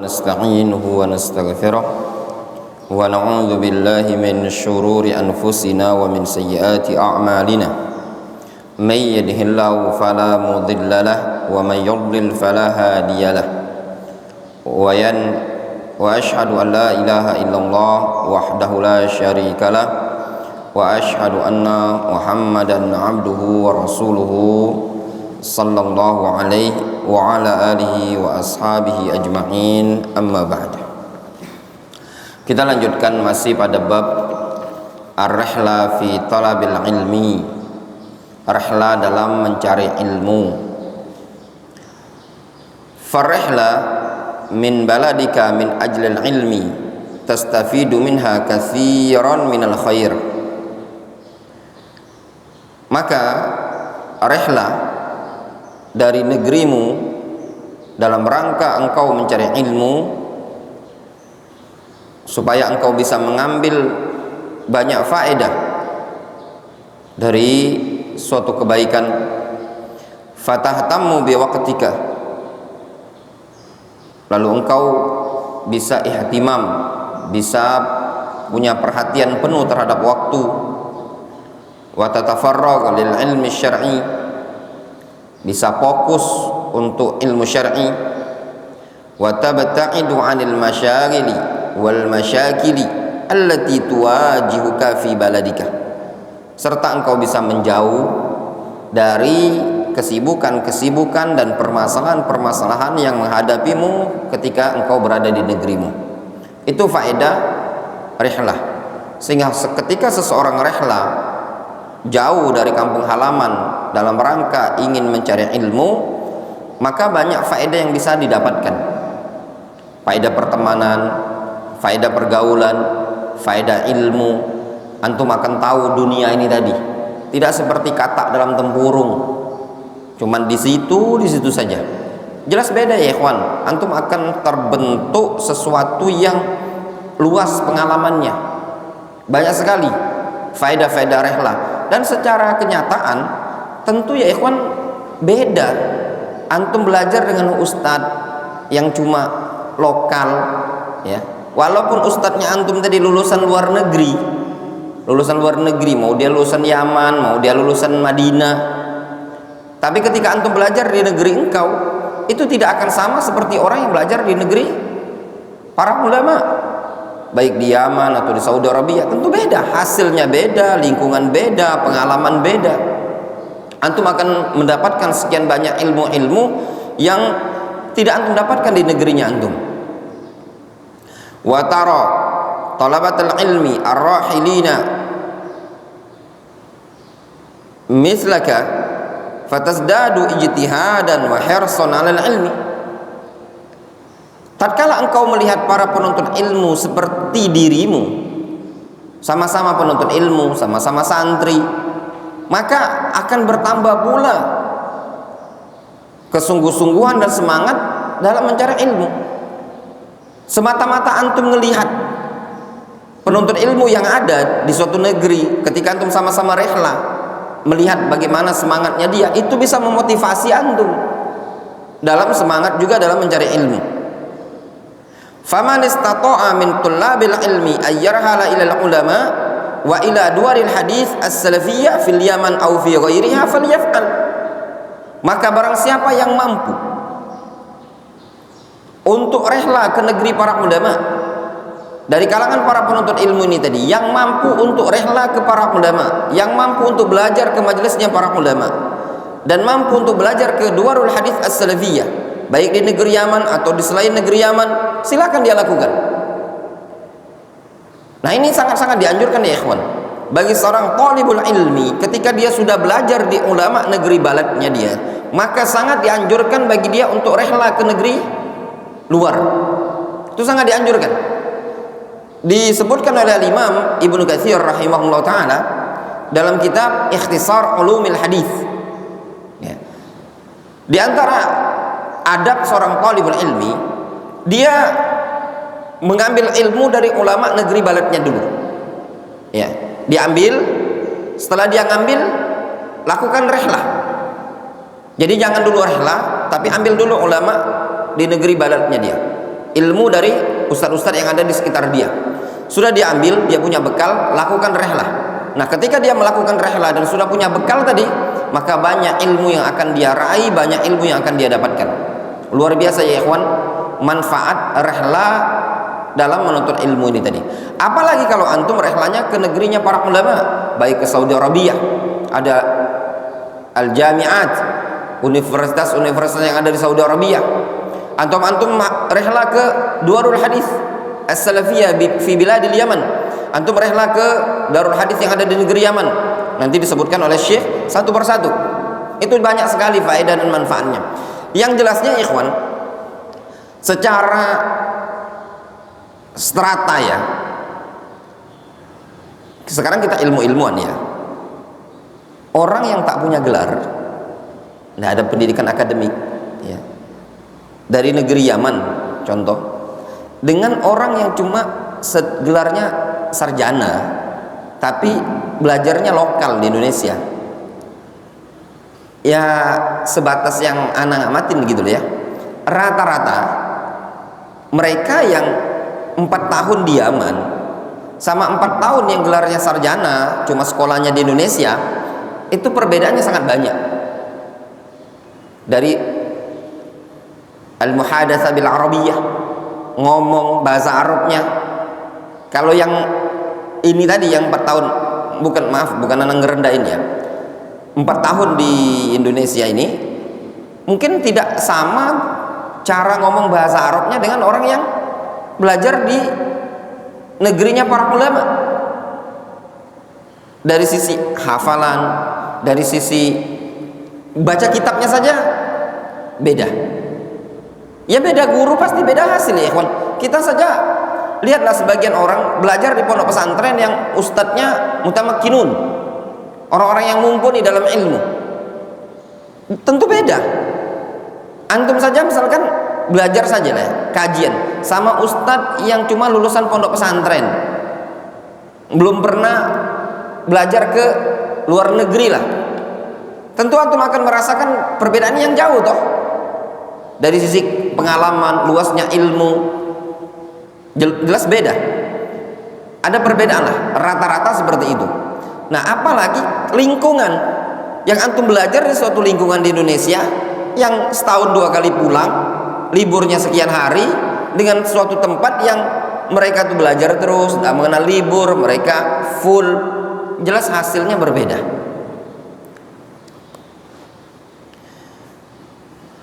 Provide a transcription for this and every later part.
نستعينه ونستغفره ونعوذ بالله من شرور أنفسنا ومن سيئات أعمالنا من يهده الله فلا مضل له ومن يضلل فلا هادي له وأشهد أن لا إله إلا الله وحده لا شريك له وأشهد أن محمدا عبده ورسوله صلى الله عليه وعلى آله وأصحابه أجمعين أما بعد. Kita lanjutkan masih pada bab ar-rihla fi talabil ilmi, rihla dalam mencari ilmu. Farrihla min baladika min ajlil ilmi tastafidu minha katsiran minal khair. Maka rihla dari negerimu dalam rangka engkau mencari ilmu supaya engkau bisa mengambil banyak faedah dari suatu kebaikan. Fatahtammu biwaqtika, lalu engkau bisa ihtimam, bisa punya perhatian penuh terhadap waktu. Wa tatafarragh lil ilmi syar'i, bisa fokus untuk ilmu syar'i. Wa tabta'idu 'anil masyaghili wal masyakili allati tuwajihuka fi baladika, serta engkau bisa menjauh dari kesibukan-kesibukan dan permasalahan-permasalahan yang menghadapimu ketika engkau berada di negerimu. Itu faedah rihlah. Sehingga ketika seseorang rihlah jauh dari kampung halaman dalam rangka ingin mencari ilmu, maka banyak faedah yang bisa didapatkan. Faedah pertemanan, faedah pergaulan, faedah ilmu. Antum akan tahu dunia ini tadi tidak seperti katak dalam tempurung, cuman di situ saja. Jelas beda ya ikhwan. Antum akan terbentuk sesuatu yang luas pengalamannya, banyak sekali faedah-faedah rihlah. Dan secara kenyataan tentu ya ikhwan beda antum belajar dengan ustadz yang cuma lokal ya, walaupun ustadznya antum tadi lulusan luar negeri, mau dia lulusan Yaman, mau dia lulusan Madinah, tapi ketika antum belajar di negeri engkau, itu tidak akan sama seperti orang yang belajar di negeri para ulama, baik di Yaman atau di Saudi Arabia. Tentu beda, hasilnya beda, lingkungan beda, pengalaman beda. Antum akan mendapatkan sekian banyak ilmu-ilmu yang tidak antum dapatkan di negerinya antum. Wa tara talabatul ilmi ar-rahilina mislaka fatasdadu ijtihadan wa hirsan 'alal ilmi. Tatkala engkau melihat para penuntut ilmu seperti dirimu, sama-sama penuntut ilmu, sama-sama santri, maka akan bertambah pula kesungguh-sungguhan dan semangat dalam mencari ilmu. Semata-mata antum melihat penuntut ilmu yang ada di suatu negeri, ketika antum sama-sama rihlah, melihat bagaimana semangatnya dia, itu bisa memotivasi antum dalam semangat juga dalam mencari ilmu. Faman istata'a min tullabil ilmi ay yarhala ila ulama wa ila duwaril hadis as-salafiyyah fil Yaman aw fi ghairiha falyaf'al. Maka barang siapa yang mampu untuk rihlah ke negeri para ulama, dari kalangan para penuntut ilmu ini tadi, yang mampu untuk rihlah ke para ulama, yang mampu untuk belajar ke majelisnya para ulama, dan mampu untuk belajar ke duwarul hadis as-salafiyyah, baik di negeri Yaman atau di selain negeri Yaman, silakan dia lakukan. Nah, ini sangat-sangat dianjurkan ya ikhwan bagi seorang talibul ilmi. Ketika dia sudah belajar di ulama negeri baladnya dia, maka sangat dianjurkan bagi dia untuk rihlah ke negeri luar. Itu sangat dianjurkan. Disebutkan oleh Imam Ibnu Katsir rahimahullah taala dalam kitab Ikhtisar Ulumil Hadis ya. Di antara adab seorang talibul ilmi, dia mengambil ilmu dari ulama negeri baladnya dulu ya, diambil. Setelah dia ngambil, lakukan rihlah. Jadi jangan dulu rihlah, tapi ambil dulu ulama di negeri baladnya dia. ilmu dari ustadz-ustadz yang ada di sekitar dia. Sudah diambil, dia punya bekal, lakukan rehlah. Nah, ketika dia melakukan rehlah dan sudah punya bekal tadi, maka banyak ilmu yang akan dia raih, banyak ilmu yang akan dia dapatkan. Luar biasa ya ikhwan, manfaat rehlah dalam menuntut ilmu ini tadi. Apalagi kalau antum rehlanya ke negerinya para ulama, baik ke Saudi Arabia, ada al-jami'at, universitas-universitas yang ada di Saudi Arabia. Antum rehla ke Darul Hadis As-Salafiyah fi biladil Yaman. Antum rehla ke Darul Hadis yang ada di negeri Yaman. Nanti disebutkan oleh Syekh satu persatu. Itu banyak sekali faedah dan manfaatnya. Yang jelasnya ikhwan, secara strata ya. Sekarang kita ilmu-ilmuan ya. Orang yang tak punya gelar, tidak ada pendidikan akademik ya, dari negeri Yaman contoh, dengan orang yang cuma gelarnya sarjana tapi belajarnya lokal di Indonesia, ya sebatas yang anak amatin gitu ya. Rata-rata mereka yang 4 tahun di Yaman sama 4 tahun yang gelarnya sarjana cuma sekolahnya di Indonesia, itu perbedaannya sangat banyak. Dari al-muhadatsa bil arabiyyah, ngomong bahasa Arabnya. Kalau yang ini tadi yang 4 tahun, bukan anak ngerendahin ya, 4 tahun di Indonesia ini mungkin tidak sama cara ngomong bahasa Arabnya dengan orang yang belajar di negerinya para ulama. Dari sisi hafalan, dari sisi baca kitabnya saja beda. Ya beda guru pasti beda hasil ya ikhwan. Kita saja lihatlah sebagian orang belajar di pondok pesantren yang ustadznya mutamakkinun, orang-orang yang mumpuni dalam ilmu, tentu beda. Antum saja misalkan belajar saja lah kajian sama ustadz yang cuma lulusan pondok pesantren, belum pernah belajar ke luar negeri lah, tentu antum akan merasakan perbedaan yang jauh toh. Dari sisi pengalaman, luasnya ilmu, jelas beda. Ada perbedaan lah, rata-rata seperti itu. Nah, apalagi lingkungan yang antum belajar di suatu lingkungan di Indonesia yang setahun 2 kali pulang, liburnya sekian hari, dengan suatu tempat yang mereka tuh belajar terus, tidak mengenal libur, mereka full, jelas hasilnya berbeda.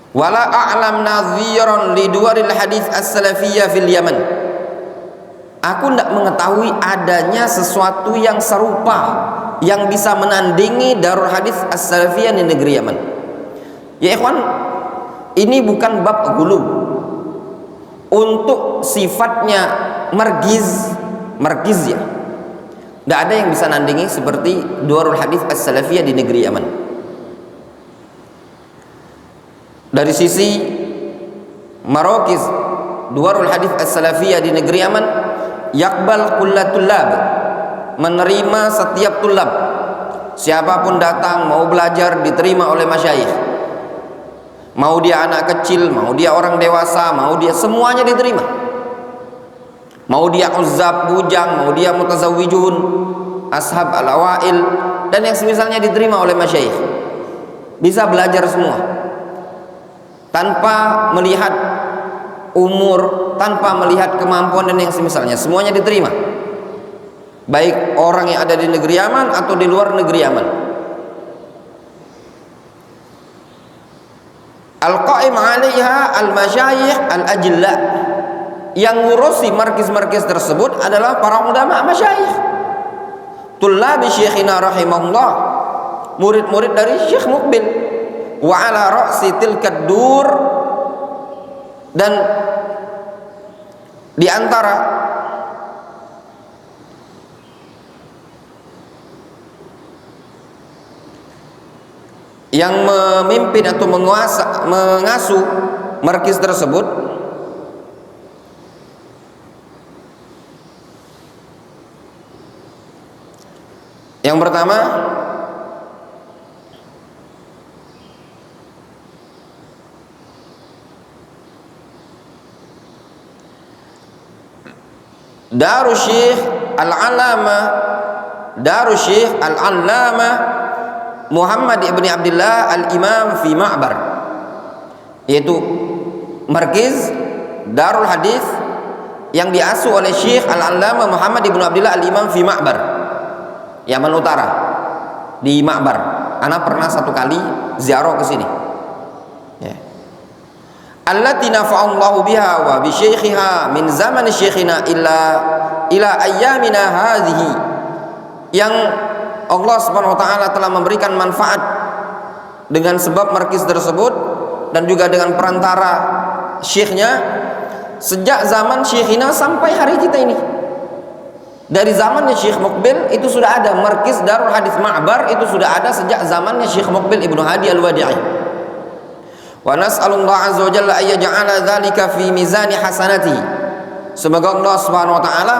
Wala a'lam nadhiran li duwaril hadis as-salafiyah fil Yaman. Aku tidak mengetahui adanya sesuatu yang serupa yang bisa menandingi Darul Hadis as-salafiyah di negeri Yaman. Ya ikhwan, ini bukan bab gulu. Untuk sifatnya margiz ya, tidak ada yang bisa nandingi seperti Darul Hadis as-salafiyah di negeri Yaman. Dari sisi marokiz Darul Hadis as-salafiyah di negeri Yaman, yakbal kullatullab, menerima setiap tulab, siapapun datang mau belajar diterima oleh masyayikh, mau dia anak kecil, mau dia orang dewasa, mau dia, semuanya diterima. Mau dia uzzab, bujang, mau dia mutazawwijun, ashab al-awail, dan yang semisalnya diterima oleh masyayikh. Bisa belajar semua tanpa melihat umur, tanpa melihat kemampuan dan yang semisalnya, semuanya diterima, baik orang yang ada di negeri Yaman atau di luar negeri Yaman. Al-qaim 'alaiha al-masyayikh al-ajilla, yang ngurusi markis-markis tersebut adalah para ulama masyayikh, tullabi syekhina rahimahullah, murid-murid dari Syekh Muqbil. Wa ala ra'si tilkad dur, dan di antara yang memimpin atau mengasuh markis tersebut yang pertama Darul Syekh Al-Alama Muhammad ibn Abdullah Al-Imam fi Ma'bar, yaitu markiz Darul Hadis yang diasuh oleh Syekh Al-Alama Muhammad ibn Abdullah Al-Imam fi Ma'bar, Yaman Utara, di Ma'bar. Ana pernah satu kali ziarah ke sini. Ya. Allati nafa'allahu biha wa bi syaikhiha min zaman syekhina ila ayyamina hadhihi, yang Allah Subhanahu wa taala telah memberikan manfaat dengan sebab markiz tersebut dan juga dengan perantara syekhnya sejak zaman syekhina sampai hari kita ini. Dari zamannya Syekh Muqbil itu sudah ada markiz Darul Hadis Ma'bar, itu sudah ada sejak zamannya Syekh Muqbil Ibnu Hadi Al-Wadi'i. Wa nas'alullah azza wa jalla ay yaj'ala dzalika fi mizani hasanati. Semoga Allah Subhanahu wa taala,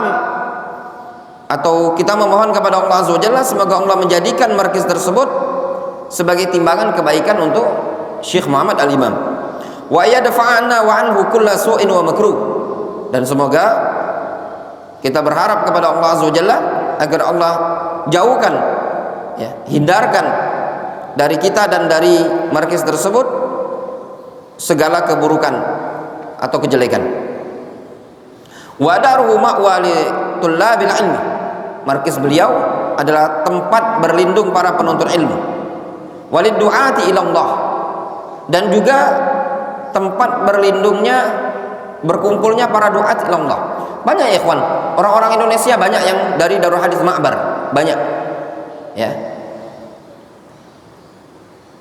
atau kita memohon kepada Allah azza wa jalla, semoga Allah menjadikan markiz tersebut sebagai timbangan kebaikan untuk Syekh Muhammad Al-Imam. Wa yadfa'ana wa anhu kulla su'in wa makruh. Dan semoga kita berharap kepada Allah azza wa jalla agar Allah jauhkan, ya, hindarkan dari kita dan dari markiz tersebut segala keburukan atau kejelekan. Wa daruhu ma'wa li tullabil ilmi. Markiz beliau adalah tempat berlindung para penuntut ilmu. Walid du'ati ila Allah, dan juga tempat berlindungnya, berkumpulnya para duat ila Allah. Banyak ya ikhwan, orang-orang Indonesia banyak yang dari Darul Hadis Ma'bar, banyak. Ya.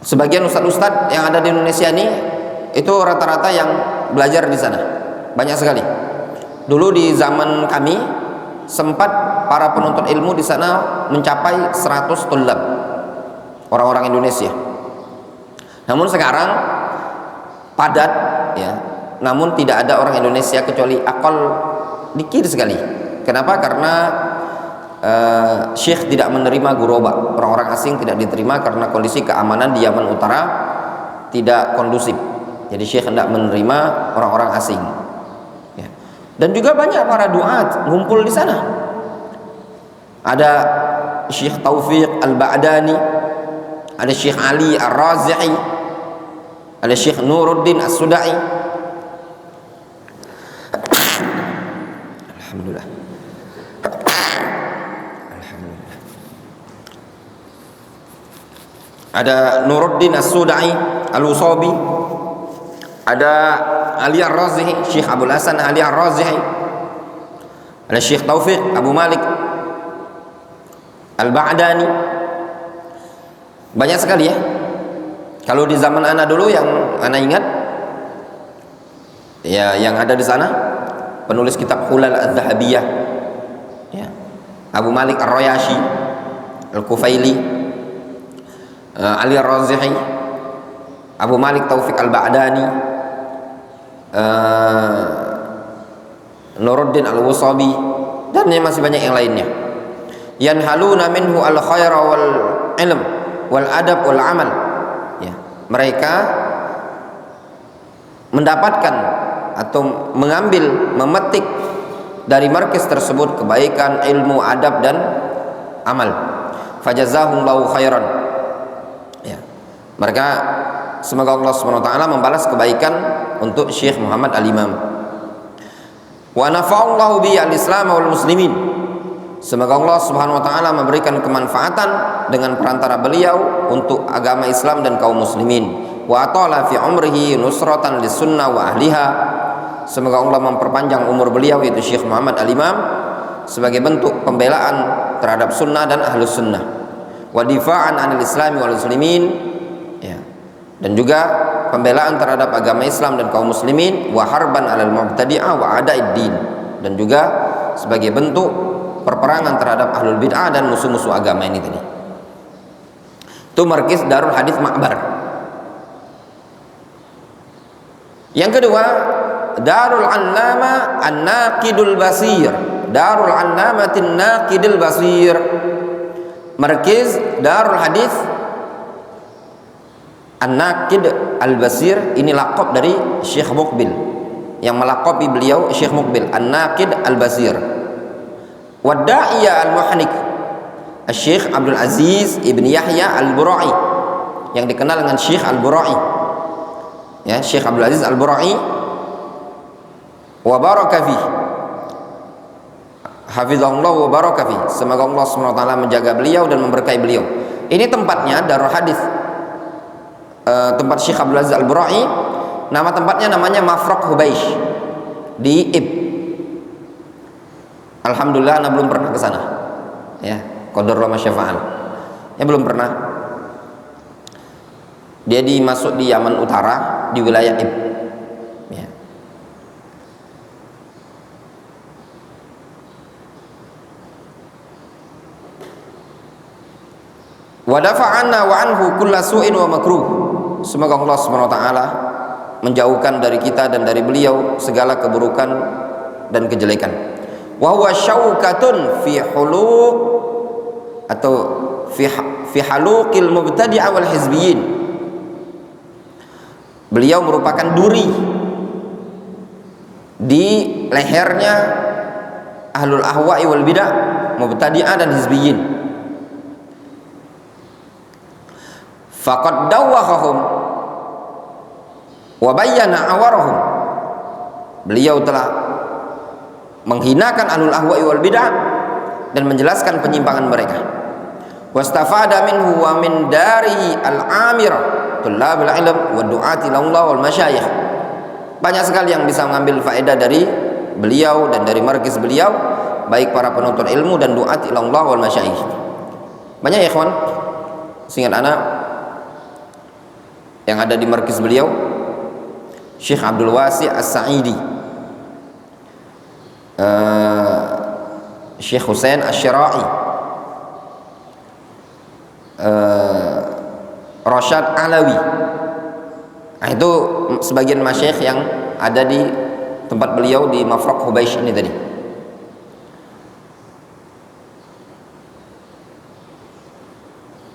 Sebagian ustadz-ustadz yang ada di Indonesia ini itu rata-rata yang belajar di sana. Banyak sekali. Dulu di zaman kami sempat para penuntut ilmu di sana mencapai 100 tullab, orang-orang Indonesia. Namun sekarang padat, ya. Namun tidak ada orang Indonesia kecuali akal dikit sekali. Kenapa? Karena Syekh tidak menerima guroba, orang-orang asing tidak diterima karena kondisi keamanan di Yaman Utara tidak kondusif. Jadi Syekh tidak menerima orang-orang asing. Ya. Dan juga banyak para duat ngumpul di sana. Ada Syekh Taufik Al-Ba'dani, ada Syekh Ali Ar-Razi'i, ada Syekh Nuruddin As-Sudai. Alhamdulillah. Alhamdulillah. Ada Nuruddin As-Sudai Al-Usabi, ada Ali Ar-Razi'i, Syekh Abdul Hasan Ali Ar-Razi'i, ada Syekh Taufik Abu Malik Al-Ba'dani. Banyak sekali ya. Kalau di zaman ana dulu yang ana ingat, ya, yang ada di sana penulis kitab Hulal Adz-Dzahabiyah, ya, Abu Malik Ar-Rayashi Al-Kufaili, Ali Ar-Razi'i, Abu Malik Taufik Al-Ba'dani, Nuruddin Al-Wusabi, dan masih banyak yang lainnya. Yanhaluna minhu al-khaira wal ilm wal adab wal amal. Ya, mereka mendapatkan atau mengambil, memetik dari markiz tersebut kebaikan, ilmu, adab dan amal. Fajazahumullahu khairan. Ya. Mereka, semoga Allah Subhanahu wa taala membalas kebaikan untuk Syekh Muhammad Al-Imam. Wa nafa'allahu bi al-Islam wal muslimin. Semoga Allah Subhanahu wa taala memberikan kemanfaatan dengan perantara beliau untuk agama Islam dan kaum muslimin. Wa atala fi umrihi nusratan lis-sunnah wa ahliha. Semoga Allah memperpanjang umur beliau, yaitu Syekh Muhammad Al-Imam, sebagai bentuk pembelaan terhadap sunnah dan ahlus sunnah. Wa difa'an 'anil islami wal muslimin, ya. Dan juga pembelaan terhadap agama Islam dan kaum muslimin, wa harban 'alal mubtadi'ah wa a'da'id din, dan juga sebagai bentuk perperangan terhadap ahlul bid'ah dan musuh-musuh agama ini tadi. Itu markiz Darul Hadis Ma'bar. Yang kedua, Darul Allama An-Naqidul Basir. Darul Allamatin Naqidul Basir. Markiz Darul Hadis An-Naqid Al-Basir, ini laqab dari Syekh Muqbil, yang melaqabi beliau Syekh Muqbil, An-Naqid Al-Basir. Wada'iyah al-Muhnik Syekh Abdul Aziz Ibn Yahya Al-Bura'i, yang dikenal dengan Syekh Al-Bura'i, ya, Syekh Abdul Aziz Al-Bura'i. Wa baraka fi, hafizahullah wa baraka fi, semoga Allah SWT menjaga beliau dan memberkahi beliau. Ini tempatnya Darul Hadis, tempat Syekh Abdul Aziz Al-Bura'i. Nama tempatnya namanya Mafraq Hubeish di Ib. Alhamdulillah ana belum pernah ke sana, ya, qadarullah masyafa'al, ya, belum pernah. Dia dimasuk di Yaman Utara, di wilayah Ib, ya. Wa dafa'anna wa anhu kulla su'in wa makruh, semoga Allah SWT menjauhkan dari kita dan dari beliau segala keburukan dan kejelekan. Wa huwa syaukatun fi huluq atau fi haluqil mubtadi'ah wal hizbiyyin. Beliau merupakan duri di lehernya ahlul ahwa'i wal bidah, mubtadi'ah dan hizbiyyin. Faqad dawwahum wa bayyana awarahum. Beliau telah menghinakan ahlul ahwa'i wal bid'ah dan menjelaskan penyimpangan mereka. Wastafada minhu wa min darihi al-amirah tullabul ilm wa du'ati ilallah wal masyayikh. Banyak sekali yang bisa mengambil faedah dari beliau dan dari markis beliau, baik para penuntut ilmu dan du'at ilallah wal masyayikh. Banyak ya ikhwan, seingat anak yang ada di markis beliau, Syekh Abdul Wasi' As-Sa'idi, Syekh Husain Asy-Syira'i, Rashad Alawi. Nah, itu sebagian masyayikh yang ada di tempat beliau di Mafraq Hubeish ini tadi.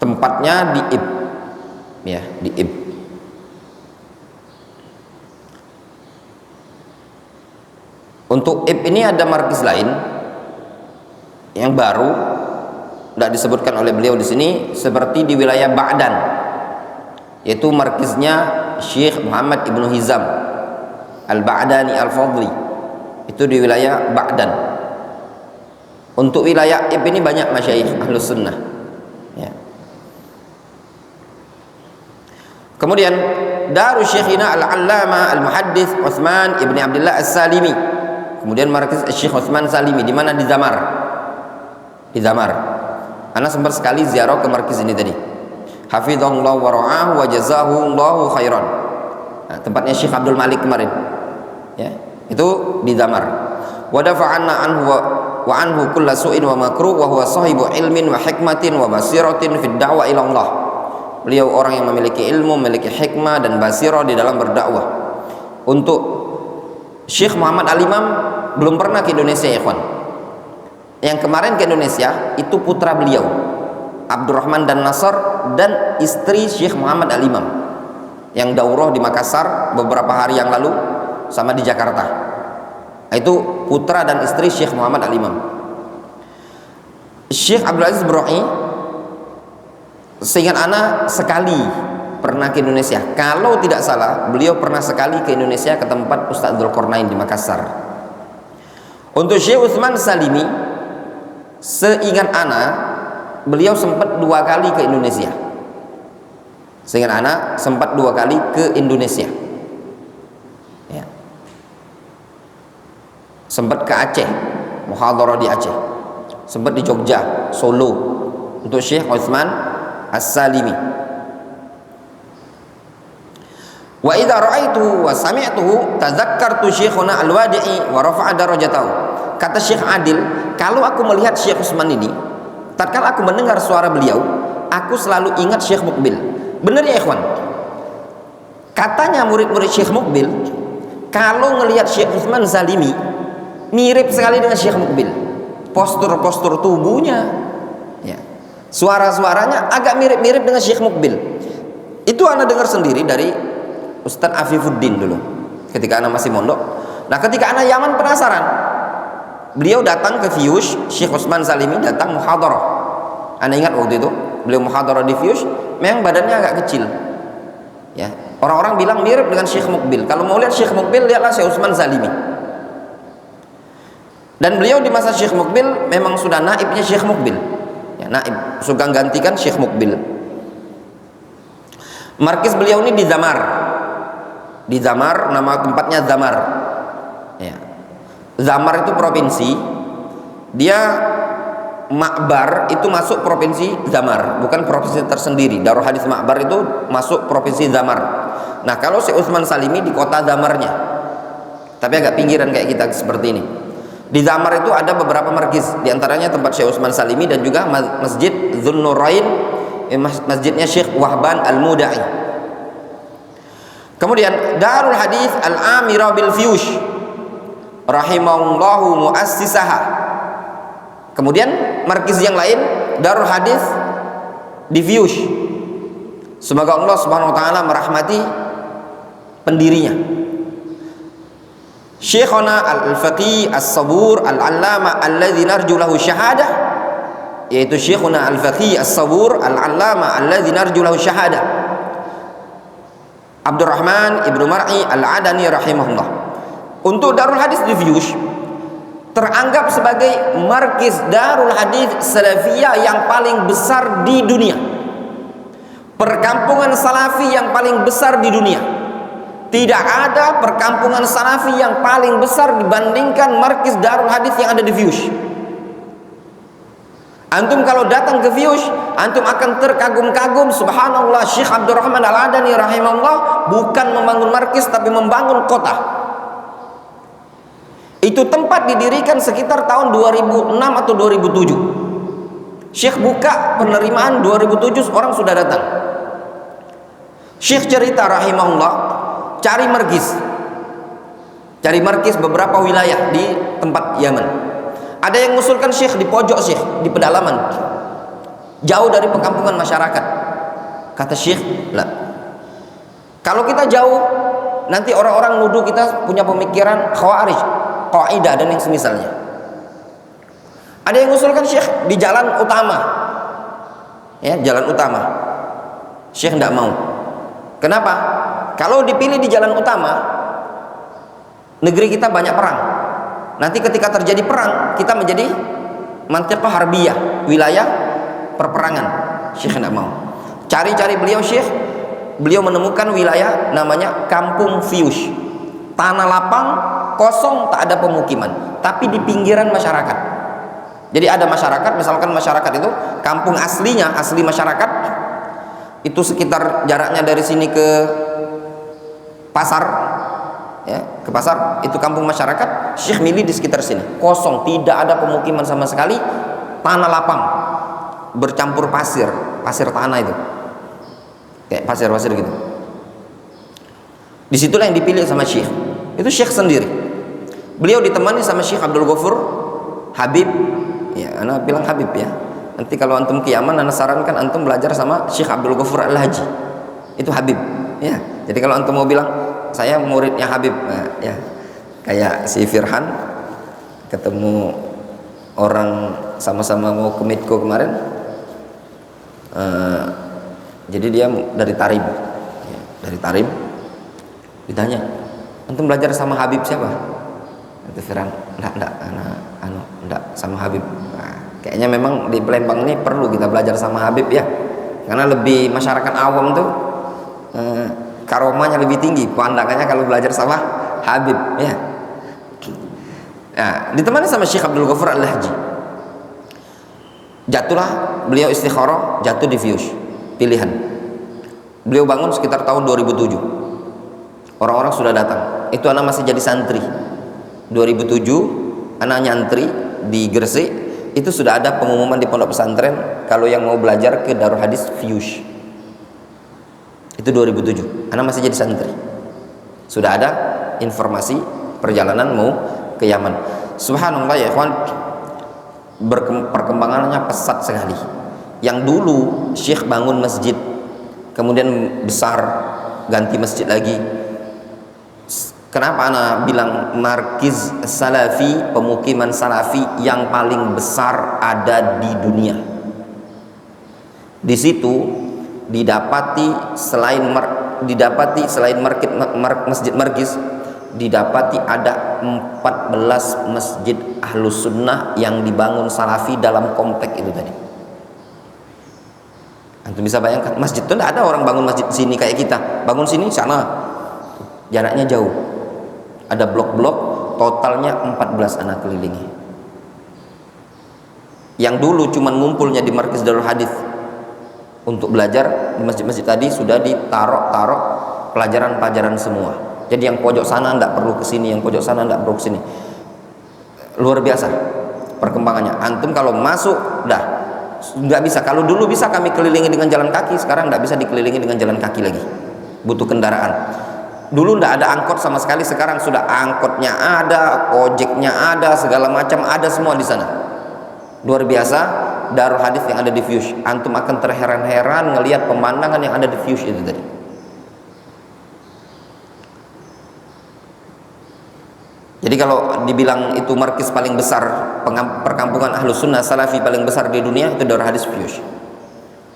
Tempatnya di Ib, ya, di Ib. Untuk Ib ini ada markis lain yang baru, tidak disebutkan oleh beliau di sini, seperti di wilayah Ba'dan, yaitu markisnya Syekh Muhammad Ibnu Hizam Al-Ba'dani Al-Fadli, itu di wilayah Ba'dan. Untuk wilayah Ib ini banyak masyayikh Ahlus Sunnah, ya. Kemudian Darus Syekhina Al-Allama Al-Muhaddits Utsman Ibni Abdullah As-Salimi. Kemudian markis Syekh Utsman Salimi di mana? Di Zamar. Di Zamar. Ana sempat sekali ziarah ke markis ini tadi. Hafizahullah wa ra'ahu wa jazahullahu khairan. Nah, tempatnya Syekh Abdul Malik kemarin. Ya, itu di Zamar. Wa dafa'anna anhu wa anhu kulla su'in wa makruh wa huwa sahibu ilmin wa hikmatin wa basiratin fid da'wa ila Allah. Beliau orang yang memiliki ilmu, memiliki hikmah dan basirah di dalam berdakwah. Untuk Syekh Muhammad Al-Imam belum pernah ke Indonesia ya ikhwan. Yang kemarin ke Indonesia itu putra beliau Abdurrahman dan Nasr dan istri Syekh Muhammad Al-Imam yang daurah di Makassar beberapa hari yang lalu sama di Jakarta. Itu putra dan istri Syekh Muhammad Al-Imam. Syekh Abdul Aziz Bura'i, seingat ana, sekali pernah ke Indonesia. Kalau tidak salah, beliau pernah sekali ke Indonesia ke tempat Ustadz Dzulqarnain di Makassar. Untuk Syekh Utsman Salimi, seingat ana, beliau sempat 2 kali ke Indonesia. Seingat ana, sempat 2 kali ke Indonesia. Ya. Sempat ke Aceh, muhadharah di Aceh. Sempat di Jogja, Solo. Untuk Syekh Utsman As-Salimi. Wa idza ra'aituhu wa sami'tuhu tadzakkartu Syekhuna Al-Wadi'i wa rafa'a darajatahu. Kata Syekh Adil, kalau aku melihat Syekh Utsman ini, tatkala aku mendengar suara beliau, aku selalu ingat Syekh Mukbil. Benar ya ikhwan? Katanya murid-murid Syekh Mukbil, kalau ngelihat Syekh Utsman Salimi mirip sekali dengan Syekh Mukbil. Postur-postur tubuhnya, ya. Suara-suaranya agak mirip-mirip dengan Syekh Mukbil. Itu ana dengar sendiri dari Ustadz Afifuddin dulu ketika anak masih mondok. Nah, ketika anak Yaman penasaran, beliau datang ke Fiyush, Syekh Utsman Salimi datang muhadarah. Anda ingat waktu itu beliau muhadarah di Fiyush, memang badannya agak kecil. Ya, orang-orang bilang mirip dengan Syekh Mukbil. Kalau mau lihat Syekh Mukbil, lihatlah Syekh Utsman Salimi. Dan beliau di masa Syekh Mukbil memang sudah naibnya Syekh Mukbil. Ya, naib, suka gantikan Syekh Mukbil. Markis beliau ini di Zamar. Di Zamar, nama tempatnya Zamar. Ya. Zamar itu provinsi. Dia Ma'bar itu masuk provinsi Zamar, bukan provinsi tersendiri. Darul Hadis Ma'bar itu masuk provinsi Zamar. Nah, kalau Syekh Utsman Salimi di kota Zamarnya, tapi agak pinggiran kayak kita seperti ini. Di Zamar itu ada beberapa markis, diantaranya tempat Syekh Utsman Salimi dan juga Masjid Dzunnurain, masjidnya Syekh Wahban Al-Mudai. Kemudian Darul Hadis Al-Amira bil Fiyush rahimahullahu muassisaha. Kemudian markis yang lain Darul Hadis di Fiyush. Semoga Allah Subhanahu wa taala merahmati pendirinya. Syekhuna Al-Faqih As-Sabur Al-Allama alladzi narju lahu syahadah, yaitu Syekhuna Al-Faqih As-Sabur Al-Allama alladzi narju lahu syahadah, Abdurrahman Ibnu Mar'i Al-Adani rahimahullah. Untuk Darul Hadis di Fiyush teranggap sebagai markis Darul Hadis Salafiyah yang paling besar di dunia, perkampungan Salafi yang paling besar di dunia. Tidak ada perkampungan Salafi yang paling besar dibandingkan markis Darul Hadis yang ada di Fiyush. Antum kalau datang ke Fiyush, antum akan terkagum-kagum. Subhanallah, Syekh Abdurrahman Al-Adani rahimahullah bukan membangun markis tapi membangun kota. Itu tempat didirikan sekitar tahun 2006 atau 2007. Syekh buka penerimaan 2007, orang sudah datang. Syekh cerita rahimahullah, cari markis beberapa wilayah di tempat Yaman. Ada yang mengusulkan Syekh di pojok, Syekh di pedalaman, jauh dari perkampungan masyarakat. Kata Syekh, lah, kalau kita jauh nanti orang-orang nuduh kita punya pemikiran khawarij, qaidah dan yang semisalnya. Ada yang mengusulkan Syekh di jalan utama, ya, jalan utama. Syekh tidak mau. Kenapa? Kalau dipilih di jalan utama, negeri kita banyak perang. Nanti ketika terjadi perang, kita menjadi mantiqah harbiyah, wilayah perperangan. Syekh tidak mau. Cari-cari beliau Syekh, beliau menemukan wilayah namanya Kampung Fiyush, tanah lapang kosong, tak ada pemukiman, tapi di pinggiran masyarakat. Jadi ada masyarakat, misalkan masyarakat itu kampung aslinya, asli masyarakat itu sekitar jaraknya dari sini ke pasar, ya, ke pasar itu kampung masyarakat. Syekh milih di sekitar sini, kosong, tidak ada pemukiman sama sekali, tanah lapang bercampur pasir tanah itu, kayak pasir-pasir gitu. Disitulah yang dipilih sama Syekh. Itu Syekh sendiri. Beliau ditemani sama Syekh Abdul Ghafur Habib. Ya, anak bilang Habib ya. Nanti kalau antum ke Yaman, anak sarankan antum belajar sama Syekh Abdul Ghafur Al-Haji. Itu Habib. Ya. Jadi kalau antum mau bilang saya muridnya Habib, nah, ya. Kayak si Firhan ketemu orang sama-sama mau ke Midko kemarin. Jadi dia dari Tarim. Ya, dari Tarim. Ditanya, antum belajar sama Habib siapa? Kata Firhan, enggak sama Habib. Nah, kayaknya memang di Palembang ini perlu kita belajar sama Habib ya, karena lebih masyarakat awam tuh karomanya lebih tinggi pandangannya kalau belajar sama Habib ya. Nah, ditemani sama Syekh Abdul Ghafur Al-Haji. Jatuhlah beliau istikharah, jatuh di Fiyush, pilihan. Beliau bangun sekitar tahun 2007. Orang-orang sudah datang. Itu anak masih jadi santri. 2007 anak nyantri di Gresik. Itu sudah ada pengumuman di pondok pesantren kalau yang mau belajar ke Darul Hadis Fiyush. Itu 2007. Anak masih jadi santri. Sudah ada informasi perjalanan mau ke Yaman. Subhanallah ya ikhwan, perkembangannya pesat sekali. Yang dulu Syekh bangun masjid, kemudian besar, ganti masjid lagi. Kenapa ana bilang markiz salafi, pemukiman salafi yang paling besar ada di dunia? Di situ didapati selain masjid markiz, didapati ada 14 masjid ahlus sunnah yang dibangun salafi dalam komplek itu tadi. Antum bisa bayangkan, masjid itu tidak ada orang bangun masjid sini kayak kita, bangun sini sana, jaraknya jauh. Ada blok-blok, totalnya 14 anak kelilingi. Yang dulu cuman ngumpulnya di markiz Darul Hadis untuk belajar, di masjid-masjid tadi sudah ditaruh pelajaran-pelajaran semua. Jadi yang pojok sana tidak perlu ke sini, yang pojok sana tidak perlu ke sini. Luar biasa perkembangannya. Antum kalau masuk dah nggak bisa. Kalau dulu bisa kami kelilingi dengan jalan kaki, sekarang nggak bisa dikelilingi dengan jalan kaki lagi, butuh kendaraan. Dulu nggak ada angkot sama sekali, sekarang sudah angkotnya ada, ojeknya ada, segala macam ada semua di sana. Luar biasa Darul Hadis yang ada di Fuse. Antum akan terheran-heran ngelihat pemandangan yang ada di Fuse itu tadi. Jadi kalau dibilang itu markis paling besar, perkampungan Ahlus Sunnah Salafi paling besar di dunia, itu Darul Hadis Fuse.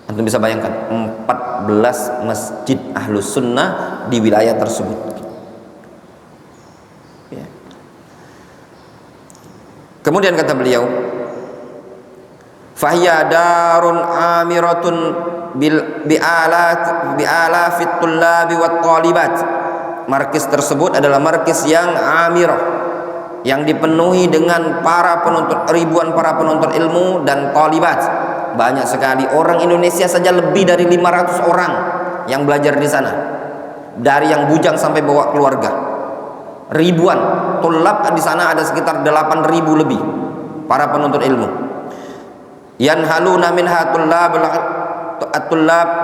Antum bisa bayangkan 14 masjid Ahlus Sunnah di wilayah tersebut ya. Kemudian kata beliau, fahiya darun amiratun bi'alafit tullabi wat talibat. Markis tersebut adalah markis yang amirah, yang dipenuhi dengan ribuan para penuntut ilmu dan talibat. Banyak sekali orang Indonesia saja, lebih dari 500 orang yang belajar di sana, dari yang bujang sampai bawa keluarga. Ribuan tulab di sana, ada sekitar 8.000 lebih para penuntut ilmu. Yanhaluna minha tullab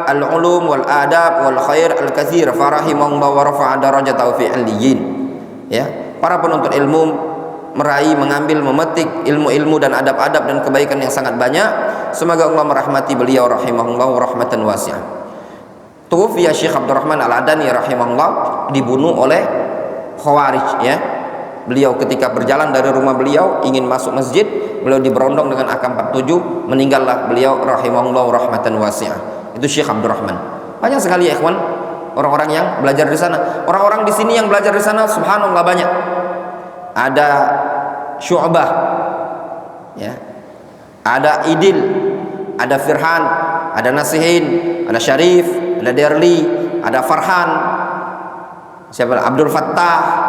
al-ulum wal adab wal khair al-katsir farahimahum wa rafa'a darajatahu fi aliyyin. Ya, para penuntut ilmu meraih, mengambil, memetik ilmu-ilmu dan adab-adab dan kebaikan yang sangat banyak. Semoga Allah merahmati beliau rahimahullah rahmatan wasi'ah. Tuwfiya Syekh Abdurrahman Al-Adani rahimahullah, dibunuh oleh Khawarij ya. Beliau ketika berjalan dari rumah beliau ingin masuk masjid, beliau diberondong dengan AK-47, meninggallah beliau rahimahullah rahmatan wasi'ah. Itu Syekh Abdurrahman. Banyak sekali ya ikhwan orang-orang yang belajar di sana. Orang-orang di sini yang belajar di sana subhanallah banyak. Ada Syu'bah ya, ada Idil, ada Firhan, ada Nasihin, ada Syarif, ada Derli, ada Farhan, siapa, Abdul Fattah.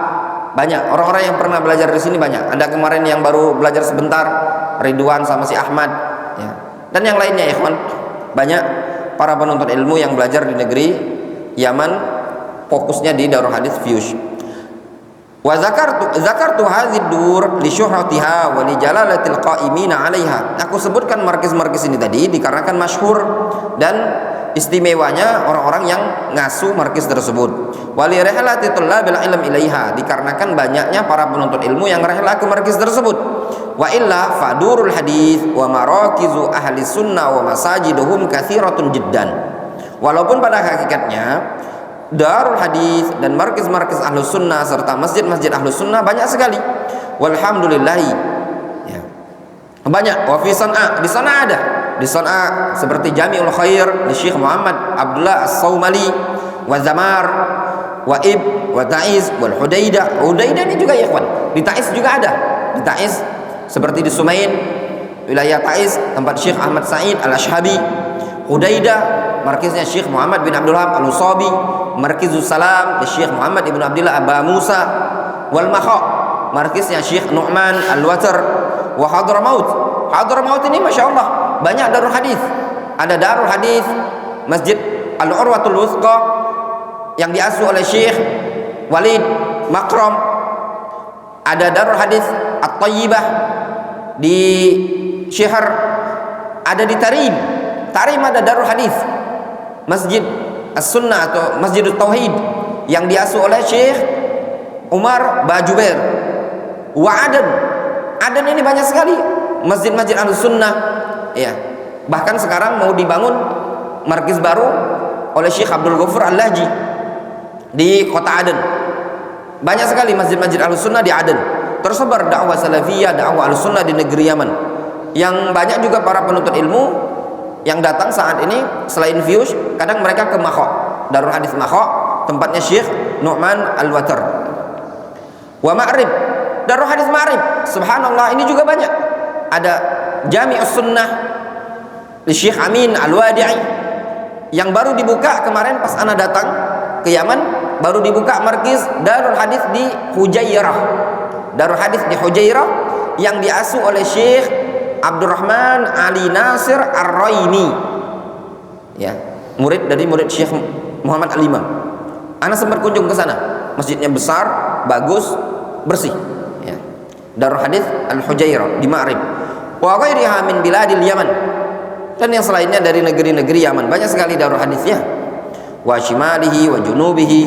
Banyak orang-orang yang pernah belajar di sini, banyak. Ada kemarin yang baru belajar sebentar, Ridwan sama si Ahmad ya. Dan yang lainnya ya ikhwan. Banyak para penuntut ilmu yang belajar di negeri Yaman, fokusnya di Darul Hadis Fuse. Wa zakartu hadhihi dur li syuhratiha wa li jalalatil qa'imina 'alaiha. Aku sebutkan markis-markis ini tadi dikarenakan masyhur dan istimewanya orang-orang yang ngasuh markis tersebut. Wa li rihlati tullabil ilm ilaiha, dikarenakan banyaknya para penuntut ilmu yang rihlah ke markis tersebut. Wa illa fadurul hadis wa marakizu ahli sunnah wa masajiduhum katsiratun jiddan. Walaupun pada hakikatnya Darul Hadis dan markis-markis Ahlus Sunnah serta masjid-masjid Ahlus Sunnah banyak sekali. Walhamdulillahi ya. Banyak. Wa fi San'a, di sana ada. Di San'a seperti Jami'ul Khair di Syekh Muhammad Abdullah As-Saumali, wa Zamar, wa Ib, wa Ta'iz, wal Hudaidah. Hudaidah ini juga ya ikhwan. Di Ta'iz juga ada. Di Ta'iz seperti di Sumain, wilayah Ta'iz, tempat Syekh Ahmad Sa'id Al-Ashhabi. Hudaidah markisnya Syekh Muhammad bin Abdul Wahab Al-Usabi. Markizus Salam di Syekh Muhammad ibn Abdullah Aba Musa. Wal Makha markisnya Syekh Nu'man Al-Watar. Wa Hadramaut. Hadramaut ini Masya Allah banyak Darul Hadis. Ada Darul Hadis Masjid Al-Urwatul Wuthqa yang diasuh oleh Syekh Walid Makram. Ada Darul Hadis At-Tayyibah di Syihr. Ada di Tarim. Tarim ada Darul Hadis Masjid As-Sunnah atau Masjidut Tauhid yang diasuh oleh Syekh Umar Bajubair. Wa Aden ini banyak sekali masjid-masjid Ahlus Sunnah ya. Bahkan sekarang mau dibangun markis baru oleh Syekh Abdul Ghafur Al-Lahji di kota Aden banyak sekali masjid-masjid Ahlussunnah di Aden. Tersebar dakwah salafiyah, dakwah Ahlussunnah di negeri Yaman. Yang banyak juga para penuntut ilmu yang datang saat ini selain Fiyush, kadang mereka ke Makho, Darul Hadis Makho, tempatnya Syekh Nu'man Al-Watar. Wa Ma'rib, Darul Hadis Ma'rib, subhanallah, ini juga banyak. Ada Jami'us Sunnah di Syekh Amin Al-Wadi'i yang baru dibuka kemarin pas ana datang ke Yaman, baru dibuka markis Darul Hadis di Hujairah. Darul Hadis di Hujairah yang diasuh oleh Syekh Abdurrahman Ali Nasir Ar-Raini, ya, murid Syekh Muhammad Al-Imam. Ana sempat kunjung ke sana. Masjidnya besar, bagus, bersih, ya. Darul Hadis Al-Hujairah di Ma'rib. Wa ghairiha min biladil Yaman. Dan yang selainnya dari negeri-negeri Yaman, banyak sekali darul hadisnya. Wa shimalihi wa junubihi,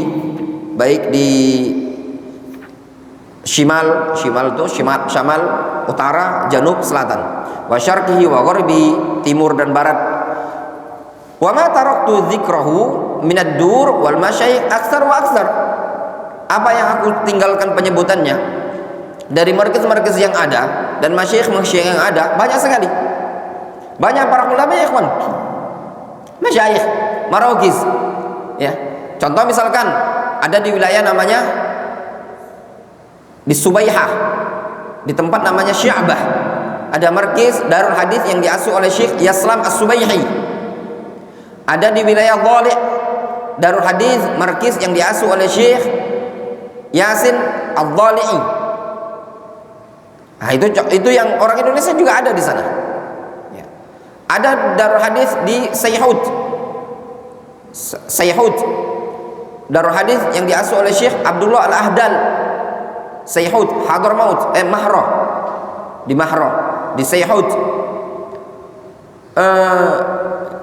baik di shimal itu shimal utara, janub selatan. Wa syarqihi wa gharbi, timur dan barat. Wa ma taraktu dzikrahu minad dur wal masyayikh aksar wa aksar. Apa yang aku tinggalkan penyebutannya dari markis-markis yang ada dan masyayikh yang ada, banyak sekali. Banyak para ulama ya ikhwan, masyayikh, marokis, ya. Contoh misalkan ada di wilayah namanya di Subaihah, di tempat namanya Sya'bah, ada markis Darul Hadis yang diasuh oleh Syekh Yaslam As-Subaihi. Ada di wilayah Dhali' Darul Hadis markis yang diasuh oleh Syekh Yasin Ad-Dhali'i. Nah, itu yang orang Indonesia juga ada di sana. Ya. Ada Darul Hadis di Sayhud, Darul Hadis yang diasuh oleh Syekh Abdullah Al-Ahdal, Sayhud, Hadramaut, Mahra, di Mahra, di Sayhud.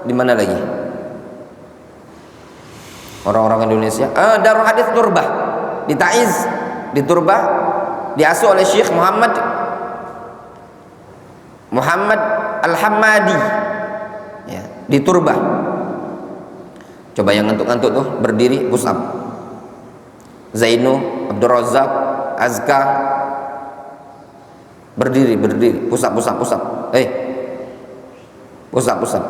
Di mana lagi? Orang-orang Indonesia. Darul Hadis Turbah di Taiz, di Turbah, diasuh oleh Syekh Muhammad Al-Hammadi, ya, di Turbah. Coba yang ngantuk-ngantuk tuh berdiri push up. Zainu, Abdul Razak, Azka, berdiri push up. Push up.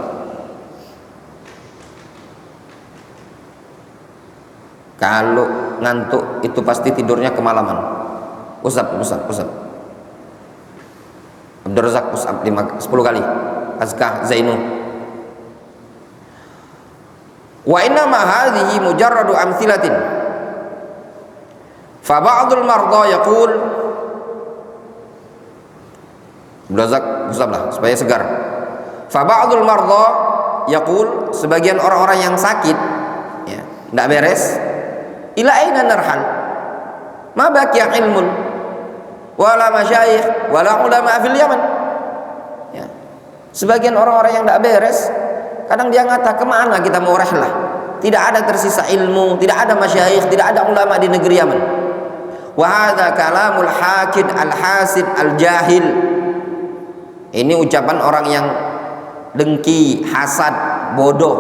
Kalau ngantuk itu pasti tidurnya kemalaman. Push up. Abdul Razak push up 10 kali. Azka, Zainu. Wa inna ma hadhihi mujarradu amthilatin. Fa ba'dul marda yaqul, Abdul Razak push up lah supaya segar. Fa ba'dul marda yaqul, sebagian orang-orang yang sakit, ya, enggak beres, ila aina narhal? Ma baqiya ilmun wala masyayikh wala ulama fil Yaman. Ya. Sebagian orang-orang yang tidak beres, kadang dia ngata, kemana kita mau rehlah? Tidak ada tersisa ilmu, tidak ada masyayikh, tidak ada ulama di negeri Yaman. Wa hadza kalamul hakid al-hasid al-jahil. Ini ucapan orang yang dengki, hasad, bodoh.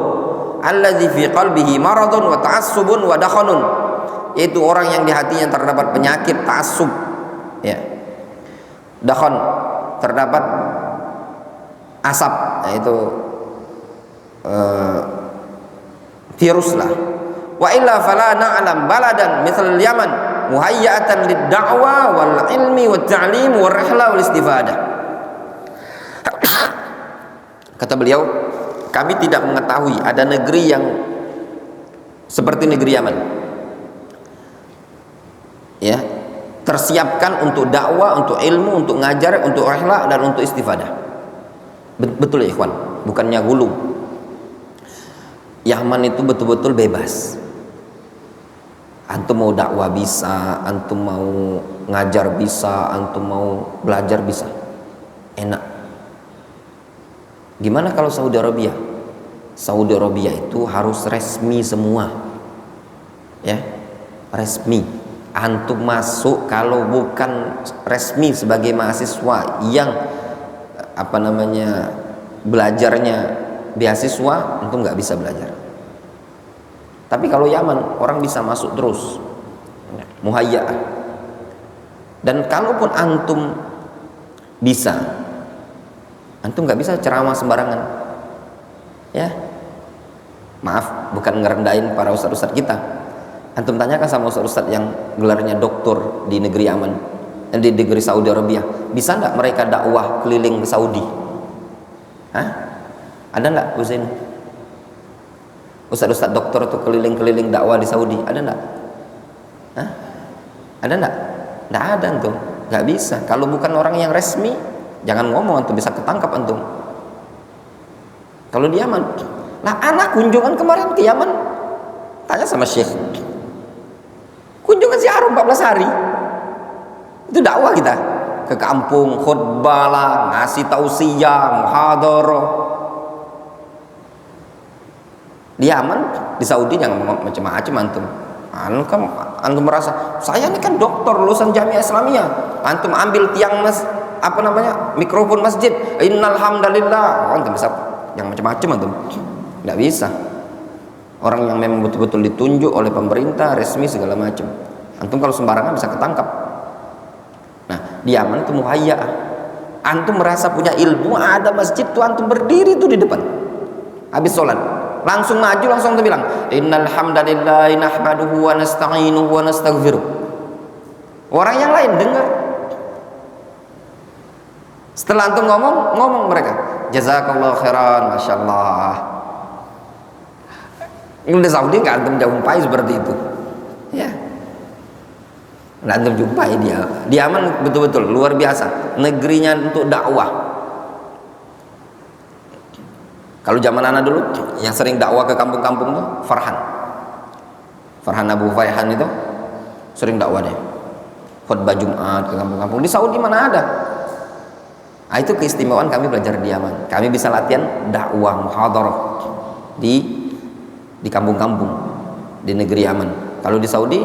Alladzi fi qalbihi maradun wa ta'assubun wa dakhanun. Yaitu orang yang di hatinya terdapat penyakit ta'assub, ya, dakhon, terdapat asap, yaitu virus lah. Wa illa fala na'lam baladan mithal Yaman muhayyatan lid-da'wa wal ilmi wat ta'lim wal rihla wal istifadah. Kata beliau, kami tidak mengetahui ada negeri yang seperti negeri Yaman, ya, tersiapkan untuk dakwah, untuk ilmu, untuk ngajar, untuk rihla dan untuk istifadah. Betul ya ikhwan, bukannya gulu. Yaman itu betul-betul bebas. Antum mau dakwah bisa, antum mau ngajar bisa, antum mau belajar bisa, enak. Gimana kalau Saudi Arabia? Saudi Arabia itu harus resmi semua, ya, resmi. Antum masuk kalau bukan resmi sebagai mahasiswa yang belajarnya beasiswa, antum nggak bisa belajar. Tapi kalau Yaman orang bisa masuk terus, muhayya'ah. Dan kalaupun antum bisa, antum nggak bisa ceramah sembarangan, ya. Maaf, bukan ngerendahin para ustadz-ustadz kita. Antum tanyakan sama ustadz-ustadz yang gelarnya doktor di negeri aman, di negeri Saudi Arabia, bisa nggak mereka dakwah keliling ke Saudi? Hah? Ada nggak Husain? Ustadz-ustadz doktor itu keliling-keliling dakwah di Saudi, ada nggak? Hah? Ada nggak? Nggak ada antum, nggak bisa. Kalau bukan orang yang resmi, jangan ngomong antum, bisa ketangkap antum. Kalau di Yaman, nah anak kunjungan kemarin ke Yaman, tanya sama Syekh, kunjungan ziarah 14 hari, itu dakwah kita ke kampung, khutbah lah, ngasih tausiah, muhadharah. Di Yaman, di Saudi jangan ngomong macam-macam antum. Antum merasa saya ini kan dokter lulusan Jamiah Islamiyah, antum ambil tiang mikrofon masjid, innal hamdalillah, antum bisa yang macam-macam antum. Nggak bisa. Orang yang memang betul-betul ditunjuk oleh pemerintah resmi segala macam, antum kalau sembarangan bisa ketangkap. Nah, di Yaman itu muhayya'ah. Antum merasa punya ilmu, ada masjid tuh antum berdiri tuh di depan. Habis sholat, langsung maju, langsung tuh bilang, innal hamdalillah nahmaduhu wa nasta'inuhu wa nastaghfiruh. Orang yang lain dengar. Setelah antum ngomong mereka, jazakallahu khairan, masyaallah. Ini di Saudi nggak antum jumpai seperti itu, ya. Nggak antum jumpai dia. Di Yaman betul-betul luar biasa, negerinya untuk dakwah. Kalau zaman anak dulu yang sering dakwah ke kampung-kampung tuh Farhan Abu Fayhan itu sering dakwah deh, khutbah Jumat ke kampung-kampung. Di Saudi mana ada? Nah, itu keistimewaan kami belajar di Yaman. Kami bisa latihan dakwah muhadharah di kampung-kampung di negeri Yaman. Kalau di Saudi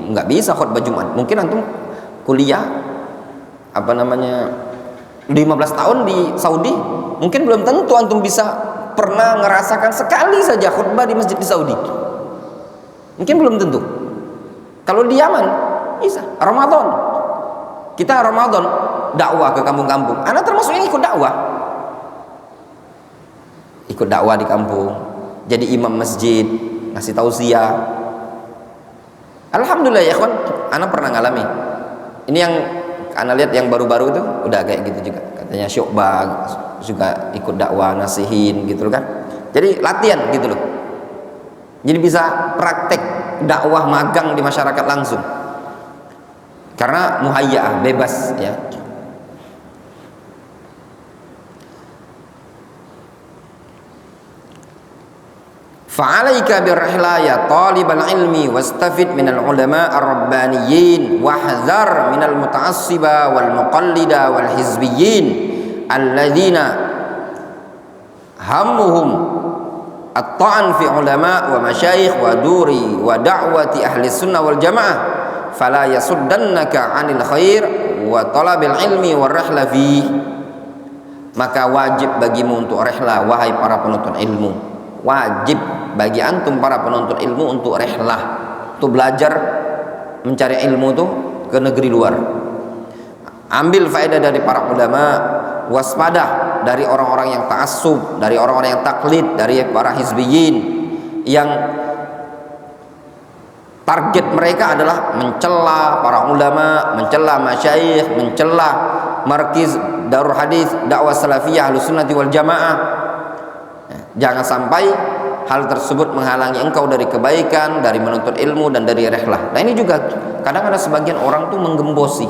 nggak bisa khutbah Jumat. Mungkin antum kuliah 15 tahun di Saudi, mungkin belum tentu antum bisa pernah ngerasakan sekali saja khutbah di masjid di Saudi. Mungkin belum tentu. Kalau di Yaman bisa. Ramadan, kita Ramadan dakwah ke kampung-kampung. Anak termasuk yang ikut dakwah di kampung, jadi imam masjid, ngasih tausiah. Alhamdulillah ya kawan, anak pernah ngalami. Ini yang anak lihat yang baru-baru itu udah kayak gitu juga. Katanya Syu'bah juga ikut dakwah, nasihin gitu kan. Jadi latihan gitu loh. Jadi bisa praktek dakwah magang di masyarakat langsung. Karena muhayya'ah, bebas ya. Fa'alaika birrihla ya talibal ilmi wastafid minal ulama ar-rabbaniyin wahzar minal muta'assiba wal muqallida wal hizbiyyin alladzina hammuhum at-ta'an fi ulama wa masyayikh wa duri wa da'wati ahli sunnah wal jamaah fala yasuddannaka 'anil khair wa talabil ilmi war rihla fi. Maka wajib bagimu untuk rihlah wahai para penuntut ilmu, wajib bagi antum para penuntut ilmu untuk rihlah, untuk belajar mencari ilmu tuh ke negeri luar. Ambil faedah dari para ulama, waspada dari orang-orang yang ta'assub, dari orang-orang yang taklid, dari para hizbiyin yang target mereka adalah mencela para ulama, mencela masyayikh, mencela markiz Darul Hadis dakwah salafiyah Ahlussunnah wal Jamaah. Jangan sampai hal tersebut menghalangi engkau dari kebaikan, dari menuntut ilmu dan dari rihlah. Nah, ini juga kadang ada sebagian orang tuh menggembosi,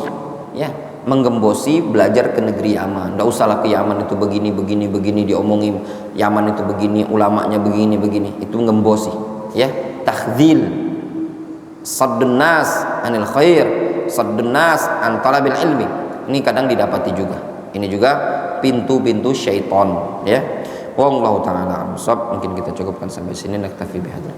ya, menggembosi belajar ke negeri Yaman. Nggak usahlah ke Yaman, itu begini diomongin, Yaman itu begini, ulamanya begini, itu menggembosi, ya, takhdzil, saddun nas anil khair, saddun nas an talabil ilmi. Ini kadang didapati juga. Ini juga pintu-pintu syaitan, ya. Wallahu ta'ala a'lam. Mungkin kita cukupkan sampai sini, naktafi bihadzal.